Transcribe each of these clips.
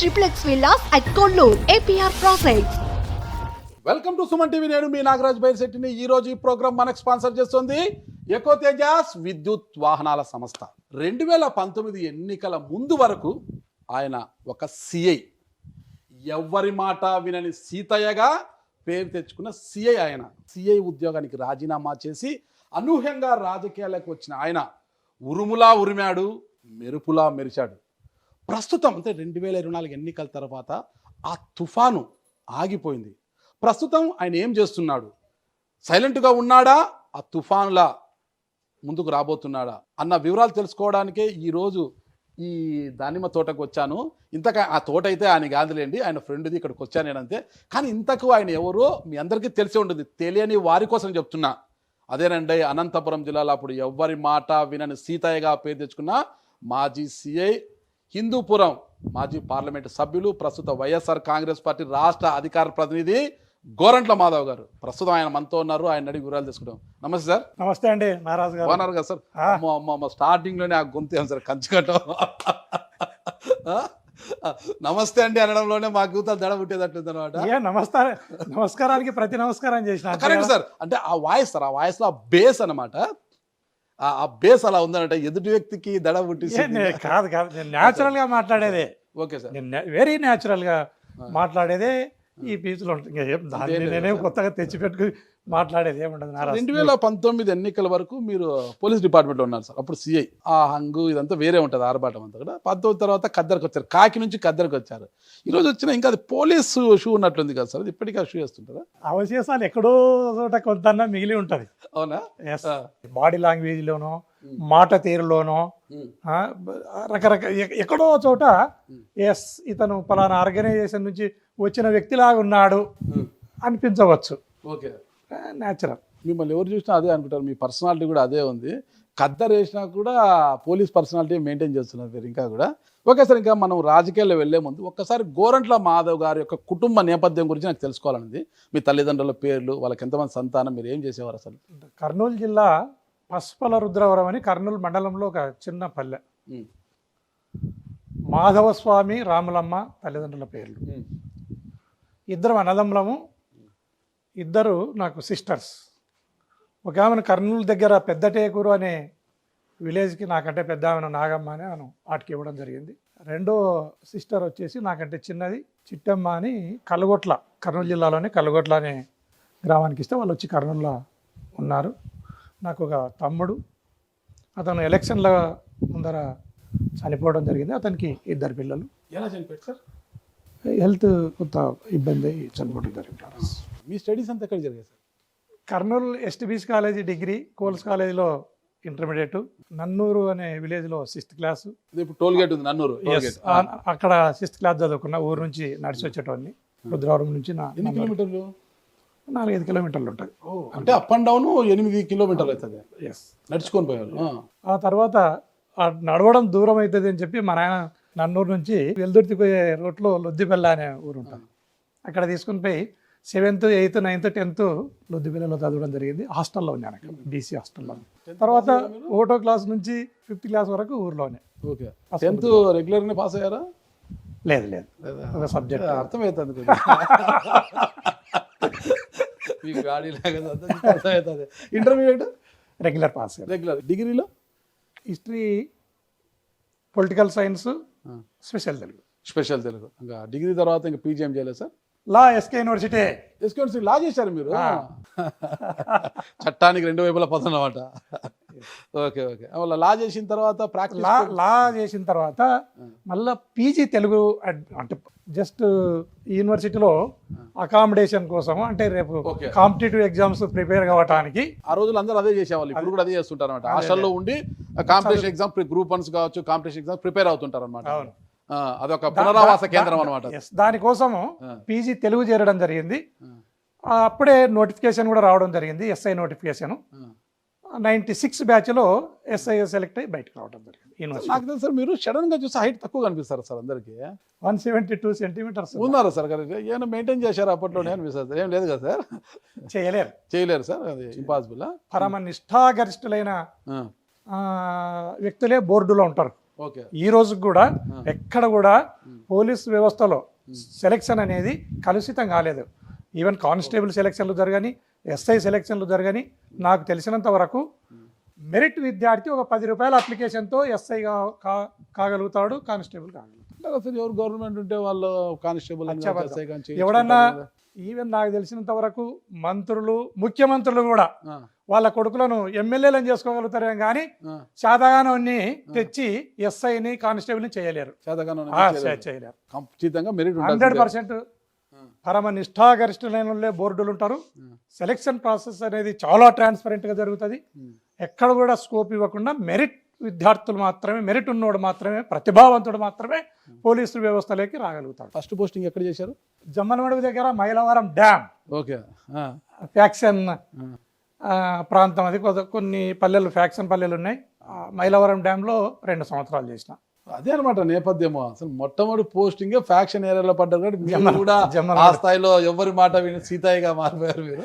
triplex villas at Kollur, APR Projects. Welcome to Suman TV. నేను మీ నాగరాజ్ బైర్శెట్టిని. ఈ రోజు ఈ ప్రోగ్రామ్ మనకు స్పాన్సర్ చేస్తుంది ఎకో తేజాస్ విద్యుత్ వాహనాల సంస్థ. 2019 ఎన్నికల ముందు వరకు ఆయన ఒక సిఐ, ఎవ్వరి మాట వినని సీతయ్యగా పేరు తెచ్చుకున్న సిఐ. ఆయన సిఐ ఉద్యోగానికి రాజీనామా చేసి అనూహ్యంగా రాజకీయాలకు వచ్చిన ఆయన ఉరుములా ఉరిమాడు, మెరుపులా మెరిచాడు. ప్రస్తుతం అంటే 2024 ఎన్నికల తర్వాత ఆ తుఫాను ఆగిపోయింది. ప్రస్తుతం ఆయన ఏం చేస్తున్నాడు? సైలెంట్గా ఉన్నాడా, ఆ తుఫానులా ముందుకు రాబోతున్నాడా అన్న వివరాలు తెలుసుకోవడానికే ఈరోజు ఈ దానిమ్మ తోటకు వచ్చాను. ఇంతక ఆ తోట అయితే ఆయన కాదులేండి, ఆయన ఫ్రెండ్ది. ఇక్కడికి వచ్చాను నేనంతే. కానీ ఇంతకు ఆయన ఎవరో మీ అందరికీ తెలిసే ఉంటుంది. తెలియని వారి కోసం చెప్తున్నా. అదేనండి, అనంతపురం జిల్లాలో అప్పుడు ఎవ్వరి మాట వినని సీతయ్యగా పేరు తెచ్చుకున్న మాజీ సిఐ, హిందూపురం మాజీ పార్లమెంటు సభ్యులు, ప్రస్తుత వైఎస్ఆర్ కాంగ్రెస్ పార్టీ రాష్ట్ర అధికార ప్రతినిధి గోరంట్ల మాధవ్ గారు ప్రస్తుతం ఆయన మనతో ఉన్నారు. ఆయన అడిగి వివరాలు తీసుకుంటాం. నమస్తే సార్. నమస్తే అండి నారాజు గారు. బాగున్నారు కదా సార్? స్టార్టింగ్ లోనే ఆ గొంతు సార్ కంచుకట్టం. నమస్తే అండి అనడంలోనే మా గూతాలు దడ పుట్టేటట్టుంది అనమాట. నమస్కారానికి ప్రతి నమస్కారం చేసిన కరెక్ట్ సార్. అంటే ఆ వాయిస్ సార్, ఆ వాయిస్ లో ఆ బేస్ అనమాట. ఆ బేస్ అలా ఉందనంటే ఎదుటి వ్యక్తికి దడ పుట్టి కాదు కాదు, నేను న్యాచురల్ గా మాట్లాడేదే. Okay sir. వెరీ న్యాచురల్ గా మాట్లాడేదే ఈ పీచులు ఉంటుంది. దాన్ని నేనేం కొత్తగా తెచ్చిపెట్టుకుని మాట్లాడేది ఏముండదు. 2019 ఎన్నికల వరకు మీరు పోలీస్ డిపార్ట్మెంట్లో ఉన్నారు సార్. అప్పుడు సిఐ. ఆ హంగు ఇదంతా వేరే ఉంటుంది, ఆర్భాటం అంతా కూడా. 19 తర్వాత ఖద్దర్కి వచ్చారు, కాకి నుంచి ఖద్దర్కి వచ్చారు. ఈరోజు వచ్చిన ఇంకా అది పోలీసు షూ ఉన్నట్లుంది కదా సార్, అది ఇప్పటికీ ఆ షూ వేస్తుంటారా? అవశేషాలు ఎక్కడో చోట కొంత మిగిలి ఉంటుంది. అవునా? బాడీ లాంగ్వేజ్ లోనో, మాట తీరులోనో, రకరకాల ఎక్కడో చోట ఎస్ ఇతను పలానా ఆర్గనైజేషన్ నుంచి వచ్చిన వ్యక్తిలాగా ఉన్నాడు అనిపించవచ్చు. Okay, natural. మిమ్మల్ని ఎవరు చూసినా అదే అనుకుంటారు. మీ పర్సనాలిటీ కూడా అదే ఉంది. ఖద్దర్ వేసినా కూడా పోలీస్ పర్సనాలిటీ మెయింటైన్ చేస్తున్నారు మీరు ఇంకా కూడా. ఓకే సార్, ఇంకా మనం రాజకీయాల్లో వెళ్లే ముందు ఒక్కసారి గోరంట్ల మాధవ్ గారి యొక్క కుటుంబ నేపథ్యం గురించి నాకు తెలుసుకోవాలన్నది. మీ తల్లిదండ్రుల పేర్లు, వాళ్ళకి ఎంతమంది సంతానం, మీరు ఏం చేసేవారు అసలు? కర్నూలు జిల్లా పసుపల రుద్రవరం అని కర్నూలు మండలంలో ఒక చిన్న పల్లె. మాధవస్వామి, రాములమ్మ తల్లిదండ్రుల పేర్లు. ఇద్దరు అన్నదమ్ములము, ఇద్దరు నాకు సిస్టర్స్. ఒక ఆమెను కర్నూలు దగ్గర పెద్దటేకూరు అనే విలేజ్కి, నాకంటే పెద్ద ఆమెను నాగమ్మ అని ఆమెను వాటికి ఇవ్వడం జరిగింది. రెండో సిస్టర్ వచ్చేసి నాకంటే చిన్నది చిట్టమ్మ అని కల్గొట్ల, కర్నూలు జిల్లాలోని కల్గొట్ల అనే గ్రామానికి ఇస్తే వాళ్ళు వచ్చి కర్నూలులో ఉన్నారు. నాకు ఒక తమ్ముడు, అతను ఎలక్షన్ల ముందర చనిపోవడం జరిగింది. అతనికి ఇద్దరు పిల్లలు. ఎలా చనిపోయారు సార్? హెల్త్ కొంత ఇబ్బంది చనిపోవడం జరిగింది. మీ స్టడీస్ అంతా ఎక్కడ జరిగాయి sir? Kurnool STBC college degree, Coles కాలేజీలో ఇంటర్మీడియట్, నన్నూరు అనే విలేజ్లో 6th క్లాసు. ఇప్పుడు టోల్ గేట్ ఉంది నన్నూరు, అక్కడ 6th క్లాస్ చదువుకున్నా. ఊరు నుంచి నడిచి వచ్చేటోని. రుద్రవరం నుంచి ఎన్ని కిలోమీటర్లు? 4-5 కిలోమీటర్లు ఉంటుంది. అంటే అప్ అండ్ డౌన్ 8 కిలోమీటర్లు అవుతుంది. ఎస్, నడుచుకొని పోయారు. ఆ తర్వాత నడవడం దూరం అవుతుంది అని చెప్పి మా నాయన నన్నూరు నుంచి వెల్దుర్తి పోయే రోడ్లో లొద్దిబెల్ల అనే ఊరు ఉంటుంది, అక్కడ తీసుకుని పోయి 7th, 8th, 9th, 10th లొద్దిబెల్లలో చదవడం జరిగింది. హాస్టల్లో ఉన్నాను అక్కడ, బీసీ హాస్టల్లో. తర్వాత 1వ క్లాస్ నుంచి 5th క్లాస్ వరకు ఊర్లోనే. ఓకే. 10th రెగ్యులర్గా పాస్ అయ్యారా? లేదు లేదు, ఒక సబ్జెక్ట్ అర్థమవుతుంది. Intermediate regular pass. రెగ్యులర్. డిగ్రీలో history, political science, special Telugu. Special Telugu. ఇంకా డిగ్రీ తర్వాత ఇంకా పీజీ ఏం చేయలేదు sir? Law, SK university. SK university law చేశారు మీరు? చట్టానికి 2 వైపులా పదనమాట. Okay okay. లా చేసిన తర్వాత ప్రాక్టీస్, లా చేసిన తర్వాత మళ్ళీ పీజీ తెలుగు. అంటే జస్ట్ యూనివర్సిటీలో అకామిడేషన్ కోసం, అంటే రేపు కాంపిటేటివ్ ఎగ్జామ్స్ ప్రిపేర్ కావడానికి. ఆ రోజులు అందరూ అదే చేసేవాళ్ళు, ఇప్పుడు కూడా అదే చేస్తుంటారు అనమాట. హాస్టల్లో ఉండి కాంపిటేషన్ ఎగ్జామ్, గ్రూప్ 1 కావచ్చు, కాంపిటేషన్ ఎగ్జామ్ ప్రిపేర్ అవుతుంటారు అనమాట. అదొక పునరావాస కేంద్రం అనమాట. దానికోసము పీజీ తెలుగు చేరడం జరిగింది. అప్పుడే నోటిఫికేషన్ కూడా రావడం జరిగింది, ఎస్ఐ నోటిఫికేషన్. 96 బ్యాచ్లో ఎస్ఐ సెలెక్ట్ అయ్యి బయటకు రావడం జరిగింది యూనివర్సిటీ. నాకు తెలుసు సార్, మీరు సడన్ గా చూస్తే హైట్ తక్కువ కనిపిస్తారు సార్ అందరికి. 172 సెంటీమీటర్స్ ఉన్నారా సార్? ఏమైనా మెయింటైన్ చేశారు అప్పట్లోనే అనిపిస్తుంది? ఏం లేదు కదా సార్? చేయలేరు సార్, అది ఇంపాసిబుల్. పరమ నిష్ఠాగరిష్ఠులైన వ్యక్తులే బోర్డులో ఉంటారు. ఓకే. ఈ రోజు కూడా ఎక్కడ కూడా పోలీస్ వ్యవస్థలో సెలక్షన్ అనేది కలుషితం కాలేదు. ఈవెన్ కానిస్టేబుల్ సెలక్షన్లు జరగని, ఎస్ఐ సెలక్షన్లు జరగని, నాకు తెలిసినంత వరకు మెరిట్ విద్యార్థి ఒక 10 రూపాయల అప్లికేషన్తో ఎస్ఐ కాగలుగుతాడు, కానిస్టేబుల్ కాగలుగుతాడు. అసలు ఎవరు గవర్నమెంట్ ఉంటే వాళ్ళు కానిస్టేబుల్ ఎవడన్నా ఈవెన్ నాకు తెలిసినంత వరకు మంత్రులు, ముఖ్యమంత్రులు కూడా వాళ్ళ కొడుకులను ఎమ్మెల్యేలను చేసుకోగలుగుతారే కానీ శాతగానాన్ని తెచ్చి ఎస్ఐని కానిస్టేబుల్ని చేయలేరు. చేయలేరు. ఖచ్చితంగా మెరిట్ 100% పరమ నిష్ఠాగరిష్ఠులైన బోర్డులు ఉంటారు. సెలెక్షన్ ప్రాసెస్ అనేది చాలా ట్రాన్స్పరెంట్గా జరుగుతుంది. ఎక్కడ కూడా స్కోప్ ఇవ్వకుండా మెరిట్ విద్యార్థులు మాత్రమే, మెరిట్ ఉన్నోడు మాత్రమే, ప్రతిభావంతుడు మాత్రమే పోలీసు వ్యవస్థలోకి రాగలుగుతాడు. ఫస్ట్ పోస్టింగ్ ఎక్కడ చేశారు? జమ్మలమడుగు దగ్గర మైలవరం డ్యామ్. ఓకే. ఫ్యాక్షన్ ప్రాంతం అది. కొన్ని పల్లెలు, ఫ్యాక్షన్ పల్లెలు ఉన్నాయి. మైలవరం డ్యామ్లో 2 సంవత్సరాలు చేసిన. అదే అనమాట నేపథ్యము. అసలు మొట్టమొదటి పోస్టింగ్ ఫ్యాక్షన్ ఏరియాలో పడ్డారు కాబట్టి మీరు కూడా ఆ స్థాయిలో ఎవరి మాట విని సీతాయిగా మారిపోయారు. మీరు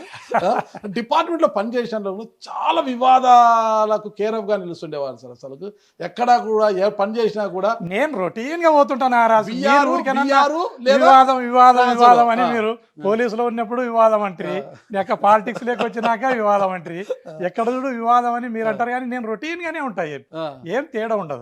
డిపార్ట్మెంట్లో పనిచేసిన చాలా వివాదాలకు కేరఫ్ గా నిలుస్తుండేవారు సార్. అసలు ఎక్కడా కూడా ఏ పని చేసినా కూడా నేను రొటీన్ గా పోతుంటాను. వివాదం అని మీరు పోలీసులో ఉన్నప్పుడు వివాదం అంటారు, ఎక్క పాలిటిక్స్ లేక వచ్చినాక వివాదం అంటారు, ఎక్కడ చూడు వివాదం అని మీరు అంటారు. కానీ నేను రొటీన్ గానే ఉంటాయి, ఏం తేడా ఉండదు.